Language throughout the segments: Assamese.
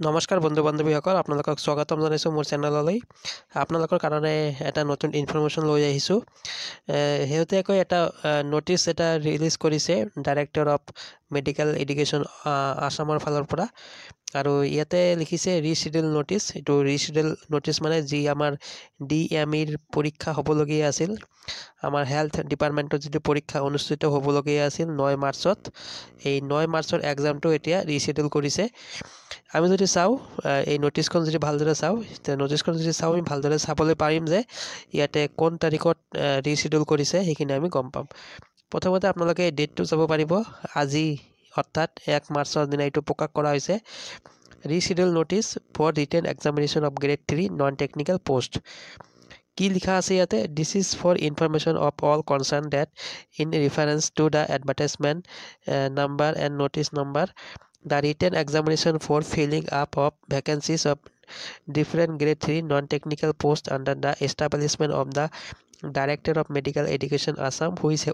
নমস্কাৰ বন্ধু বান্ধৱীসকল, আপোনালোকক স্বাগতম জনাইছোঁ মোৰ চেনেললৈ। আপোনালোকৰ কাৰণে এটা নতুন ইনফৰমেশ্যন লৈ আহিছোঁ। শেহতীয়াকৈ এটা নটিচ এটা ৰিলিজ কৰিছে ডাইৰেক্টৰ অফ মেডিকেল এডুকেশ্যন আসামৰ ফালৰ পৰা। আৰু ইয়াতে লিখিছে ৰিচিডিউল নটিচ। এইটো ৰিচিডিউল নটিচ মানে যি আমাৰ DMEৰ পৰীক্ষা হ'বলগীয়া আছিল, আমাৰ হেল্থ ডিপাৰ্টমেণ্টত যিটো পৰীক্ষা অনুষ্ঠিত হ'বলগীয়া আছিল 9 মাৰ্চত, এই 9 মাৰ্চৰ এক্সামটো এতিয়া ৰিচিডিউল কৰিছে। আমি যদি চাওঁ এই নটিচখন যদি ভালদৰে চাওঁ, নটিচখন যদি চাওঁ আমি ভালদৰে চাবলৈ পাৰিম যে ইয়াতে কোন তাৰিখত ৰিচিডিউল কৰিছে সেইখিনি আমি গম পাম। প্ৰথমতে আপোনালোকে এই ডেটটো চাব পাৰিব। আজি অৰ্থাৎ 1 মাৰ্চৰ দিনা এইটো প্ৰকাশ কৰা হৈছে, reschedule notice for written examination of grade 3 non technical post. কি লিখা আছে ইয়াতে? This is for information of all concern date in reference to the advertisement number and notice number the written examination for filling up of vacancies of different grade 3 non-technical posts under the establishment of the Director of Medical Education Assam, which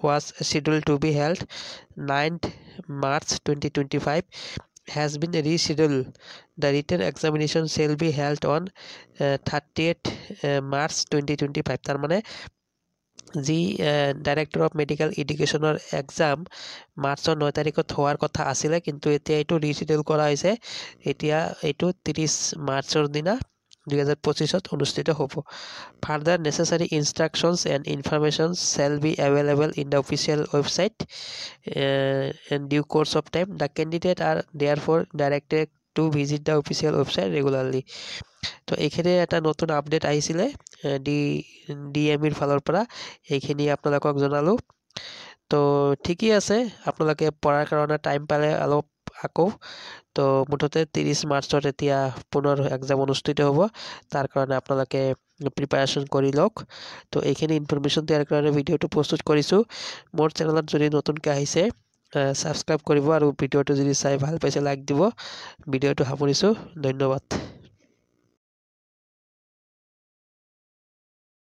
was scheduled to be held 9th March 2025, has been rescheduled. The written examination shall be held on 30th March 2025. তাৰ মানে যি ডাইৰেক্টৰ অফ মেডিকেল এডুকেশ্যনৰ এক্সাম মাৰ্চৰ 9 তাৰিখত হোৱাৰ কথা আছিলে, কিন্তু এতিয়া এইটো ৰিচিডিউল কৰা হৈছে। এতিয়া এইটো 30 মাৰ্চৰ দিনা 2025 অনুষ্ঠিত হ'ব। Further necessary instructions and information shall be available in the official website in due course of time. The candidate are therefore directed to visit the official website regularly. তো এইখিনি এটা নতুন আপডেট আহিছিলে DMEৰ ফালৰ পৰা, এইখিনি আপোনালোকক জনালোঁ। তো ঠিকেই আছে, আপোনালোকে পঢ়াৰ কাৰণে টাইম পালে অলপ আকৌ। তো মুঠতে 30 মাৰ্চত এতিয়া পুনৰ এক্সাম অনুষ্ঠিত হ'ব, তাৰ কাৰণে আপোনালোকে প্ৰিপাৰেশ্যন কৰি লওক। তো এইখিনি ইনফৰমেশ্যন দিয়াৰ কাৰণে ভিডিঅ'টো প্ৰস্তুত কৰিছোঁ। মোৰ চেনেলত যদি নতুনকৈ আহিছে ছাবস্ক্ৰাইব কৰিব, আৰু ভিডিঅ'টো যদি চাই ভাল পাইছে লাইক দিব। ভিডিঅ'টো সামৰিছোঁ, ধন্যবাদ।